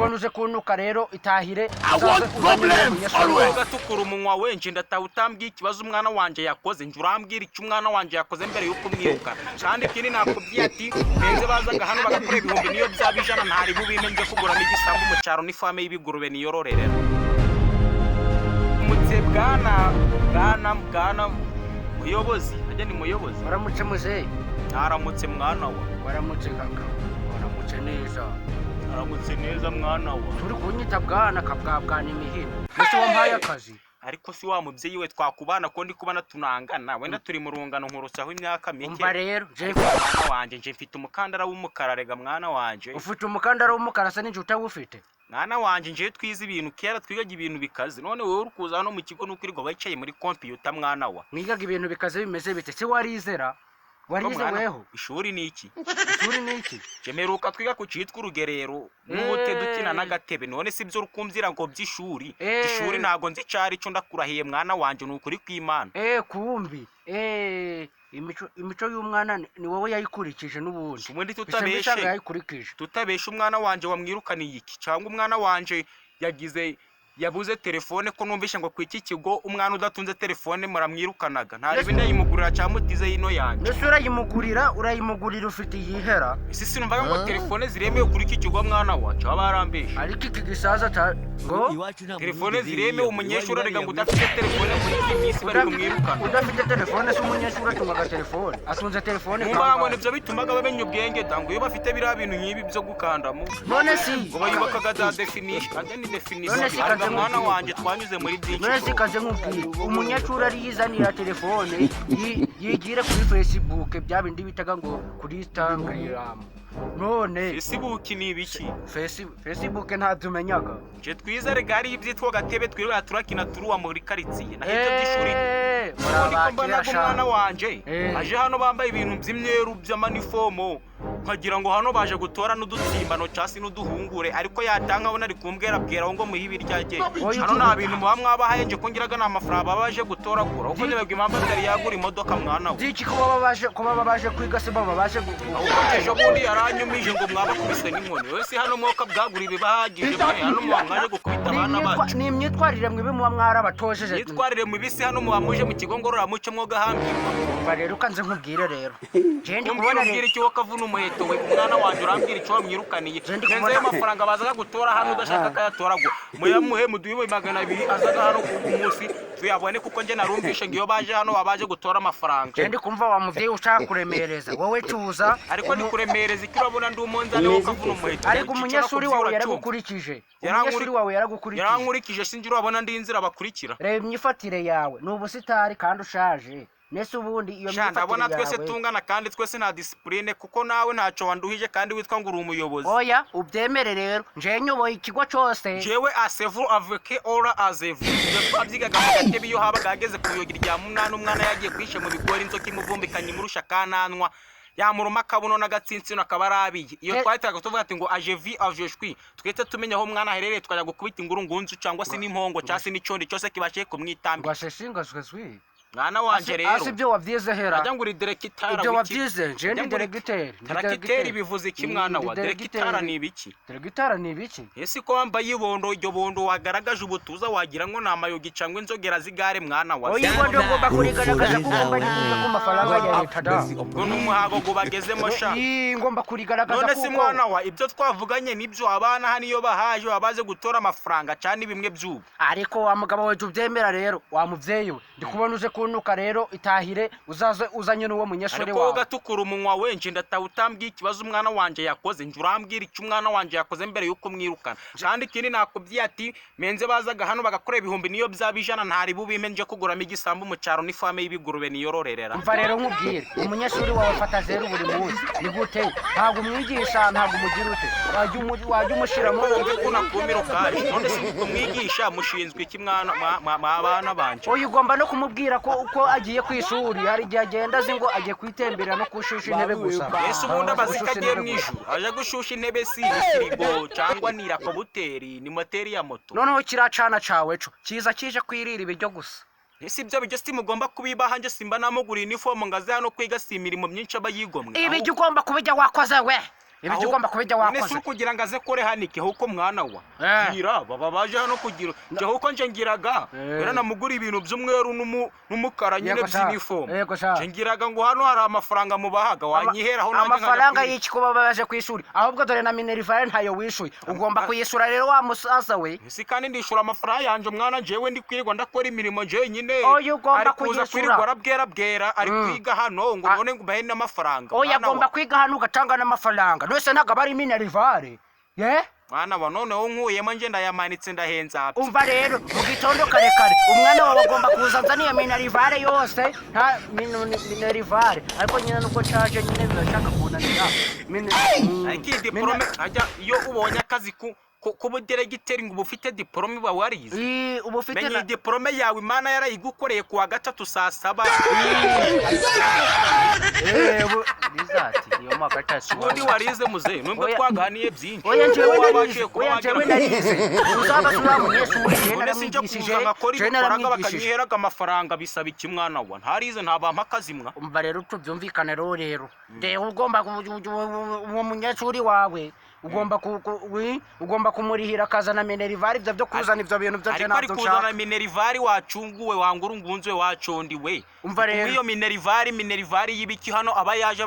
kubona uje kunuka rero itahire gatukura umunwa wenje ndataha utambwiye ikibazo umwana wanje yakoze nje urambwira icyo umwana wanje yakoze mbere yuko umwiruka kandi ikindi nakubwiye ati benze bazaga hano bagakora ibihumbi niyo byabijana ntari bubime nje kuguramo igisambu mu cyaro n'ifame y'ibigurube niyororerera umutse bwana muyobozi ajya ni muyobozi waramutse muzehe aramutse mwana wa waramutse kaka waramutse neza aramutse neza mwana wa turi kunyita bwana kabwabwana imihino ese wampaye akazi ariko si wa mubyeyi we twakubana ko ndi kubana tunangana wenda turi mu rungano nkurusaho imyaka mike umva rero mwana wanje nje mfite umukandara w'umukara rega mwana wanje ufite umukandara w'umukara se n'inje utawufite mwana wanje nje twize ibintu kera twigaga ibintu bikaze none wowe uri kuza hano mu kigo n'ukirirwa bayicaye muri computer mwana wa mwigaga ibintu bikaze bimeze bite se warizera warize weho ishuri ni iki ishuri ni iki jemeruka twiga ku citwa urugerero n'ubute dukina n'agatebe none si byo rukumvira ngo by'ishuri ishuri ntago nzi cari cyo ndakurahiye mwana wanje n'ukuri kw'Imana kumbi imico y'umwana ni wowe yayikurikije n'ubundi ubundi tutabeshe umwana wanje wamwirukaniye iki cyangwa umwana wanje yabuze telefone ko numvisha ngo kwiki kigo umwana udatunze telefone muramwirukanaga ntari bindi yimugurira cyamutize yino yanje ese urayimugurira ufite yihera isi sinumvaga ngo telefone ziremewe kuri iki kigo mwana wacu abarambeshe ariko iki gisaza ngo telefone ziremewe umunyeshuri arega ngo udafite telefone muri iyi minsi bari kumwirukana udafite telefone se umunyeshuri atungaga telefone atunze telefone ngo nibyo bitumaga bamenya ubwenge dango iyo bafite biriya bintu nk'ibi byo gukandamo none si ngo bayubakaga za definition ade ni definition mwana wanje twanyuze muri byinshi none si kaze nkubwira umunyeshuri ariyizanira telefone yigira kuri Facebook bya bindi bitaga ngo kuri Instagram none Facebook ni ibiki Facebook ntadumenyaga je twizere gari ibyitwa gatebe twirwa turakina turuwa muri karitsiye nahebye by'ishuri ariko mbona ko mwana wanje aje hano bambaye ibintu by'imyeru by'amanifomo nkagira ngo hano baje gutora n'udutsimbano cyasi n'uduhungure ariko yatanga abona ari kumbwera bwera ngo muhibi ryage hano nta bintu muba mwabahaye nje kongeraga n'amafaranga babaje gutoragura uko nyebwe impamvu atari yagura imodoka mwana we diki kuba babaje kwiga se baba baje ejo bundi yaranyumije ngo mwaba kubise n'inkoni wese hano mwoka bwagura ibibahagije hano mwaje gukubita abana bacu ni imyitwarire mwibe muba mwarabatojeje imyitwarire mubisi hano muje mu kigo ngororamuco mwogahambirwa rero kanze nkubwire rero je ndi kubona iki wakavuna umuheto we umwana wanje urambwira icyo wamwirukaniye nzenze amafaranga bazaga gutora hano udashaka kayatoragwa muyamuhe muduhiwe 200 azaga hano ku munsi tuyabone kuko nje narumvishe ngiyo baje hano babaje gutora amafaranga je ndi kumva wa muvyeyi ushaka kuremereza wowe tuza ariko ni kuremereza ikirabona ndi umunzane wo kavuna umuheto ariko umunyeshuri wawe yaragukurikije yarankurikije sinjye urabona ndi inzira bakurikira reba imyifatire yawe n'ubusitari kandi ushaje nese ubundi iyo myifatire yawe ndabona twese tungana kandi twese nta discipline kuko nawe ntaco wanduhije kandi witwa ngo uri umuyobozi oya ubyemere rero nje nyoboye ikigo cyose jewe asevu aveke ora azevu twabyigaga mu gatebe iyo habaga hageze kuyogira rya munana umwana yagiye kwishe mu bigori inzoka imuvumbikanye murusha kananwa yamuruma kabuno n'agatsinsi nakabarabiye iyo twahitaga tuvuga ati ngo ajevi avjeshwi twete tumenya aho umwana aherereye tukajya gukubita ingurungunzu cyangwa se n'impongo cyase n'icondi cyose kibashe kumwitambi gwasheshingazwe mwana wanje rero asibyo wavyize hera ajya nguri directeur ibyo wavyize je ndi directeur bivuze iki mwana wa directeur ni ibiki directeur ni ibiki ese ko wambaye ibondo iryo bondo wagaragaje ubutuza wagira ngo namayogi cyangwa inzogera zigare mwana wa oyi bondo ngomba kurigaragaza kuko mba ku mafaranga ya leta da ubwo n'umuhago go bagezemo sha ngomba kurigaragaza kuko none si mwana wa ibyo twavuganye nibyo abana hano iyo bahaje babaze gutora amafaranga cyane bimwe by'ubu ariko wa mugabo we tubyemera rero wa muvyeyi we ndikubona uje kunuka rero itahire uzaze uzanye n'uwo munyeshuri wawe ariko gatukura umunwa wenje ndataha utambwiye ikibazo umwana wanje yakoze nje urambwira icyo umwana wanje yakoze mbere yuko mwirukana kandi ikindi nakubwiye ati menze bazaga hano bagakora ibihumbi niyo byabijana ntari bubime nje kuguramo igisambu mu cyaro n'ifame y'ibigurube niyororerera umva rero nkubwire umunyeshuri wawe afata zero buri munsi ni gute ntabwo umwigisha ntabwo umugira ute wajya umushiramo wumve ko nakumiro kaje none si umwigisha mushinzwe iki mwana abana banje oya ugomba no kumubwira ko uko agiye ku ishuri hari igihe agenda azi ngo agiye kwitembera no kushusha intebe gusa ese ubundi abazika agiye mu ijuru aje gushusha intebe si firigo cyangwa ni rakobuteri ni moteri ya moto noneho kiracana cawe co kiza kije kwirira ibiryo gusa ese ibyo bijyo simugomba kubibaha nje simba namugura uniform ngaze hano kwiga si imirimo myinshi aba yigomwe ibijyo ugomba kubijya wakoze we ibyo ugomba kubijya nese wakoze kugira ngo aze kore hanike huko mwana wa gira baba baje hano kugira je huko nje ngiraga era namugura ibintu by'umweru n'umukara nyine by'uniform je ngiraga ngo hano hari amafaranga mubahaga wanyiheraho nanjye amafaranga y'iki kuba baje kwishuri ahubwo dore na minerivare ntayo wishuye ugomba kuyisura rero wa musaza we si kandi ndishura amafaranga yanje mwana jewe ndi kwirirwa ndakora imirimo je nyine ugomba kuyisura bwera ari kwiga hano ngo none ngo bahe n'amafaranga oya agomba kwiga hano ugatanga n'amafaranga nose ntago bari minerivare mwana wa noneho nkuyemo nje ndayamanitse ndahenza umva rero mu gitondo kare umwana wawe agomba kuzanza niyo minerivare yose nta minerivare ariko nyine nuko caje nyine birashaka kunanira ariko diplome ajya iyo ubonye akazi kuba deregiteri ngo ubufite diplome uba warize ubufite menye diplome yawe imana yarayigukoreye kuwa gatatu saa 7 bizati iyo mwaka tasi ubundi warize muze nubwo twaganiye byinshi oya njyewe narize uzaba munyeshuri none sinje kuza ngakora ibikoraga bakanyiheraga amafaranga bisaba iki mwana wa ntarize ntabampa akazimwa umva rero tubyumvikane rero ugomba uwo munyeshuri wawe ugomba kumurihira akazana minerivare ibyo byo kuzana ibyo bintu byo cyane ariko kuzana minerivare wacunguwe wangurungunzwe wacondiwe umva rero iyo minerivare y'ibiki hano abayaje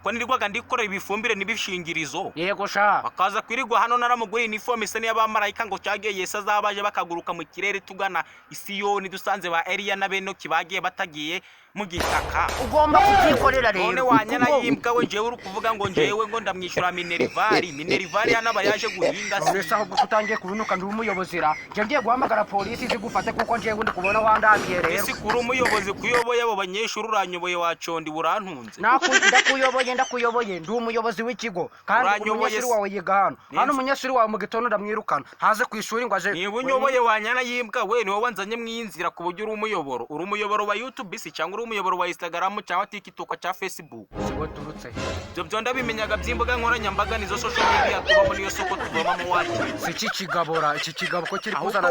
ko nirirwaga ndikorera ibifumbire n'ibishingirizo yego sha bakaza kwirirwa hano naramugura uniform isa n'abamarayika ngo cyagiye Yesu azabaje bakaguruka mu kirere tugana Isiyoni dusanze ba Eliya na Benoki bagiye batagiye mugitaka ugomba kukikorera rero none wanyana yimbwa we jewe uri kuvuga ngo jewe ngo ndamwishyura minerivare hano abayaje guhinga se ahubwo utangiye kubinuka ndi umuyobozira ngiye guhamagara polisi zigufate kuko ngiye ndi kubona wandabiye rero ese kuri umuyobozi kuyoboye abo banyeshuri uranyoboye wacondi burantunze ndakuyoboye ndi umuyobozi w'ikigo kandi umunyeshuri wawe yiga hano umunyeshuri wawe mu gitondo ndamwirukana haze ku ishuri ngo aje niba unyoboye wanyana yimbwa we niwe wanzanye mwinzira ku buryo uri umuyoboro wa YouTube cyangwa umuyoboro wa Instagram cyangwa TikTok cya Facebook sibo turutse byo ndabimenyaga by'imbuga nkoranyambaga nizo social media tubamo niyo soko tuvoma mu wacu iki kigabo ko kiri kuzana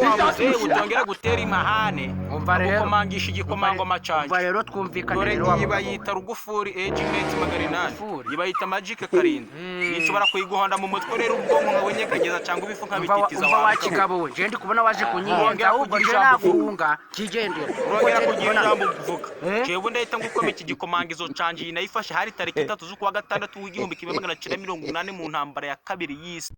utongera gutera imahane umva rero kumangisha igikomangoma macanje umva rero twumvikane rero yiba yita rugufuri Agent Magarinani yiba yita Magic Karinda nishobora kuyiguhonda mu mutwe rero ubwonko nkabonyeganyeza cyangwa ibifu nkabititiza umva wa kigabo we je ndi kubona waje kunyiyenza ahubwo je nafunga kigendera urongera kugira ijambo uvuga jewe ndahita ngukoma iki gikomangizo canje nayifashe hari tariki 3 z'ukwa gatandatu w'igihumbi 1980 mu ntambara ya kabiri y'isi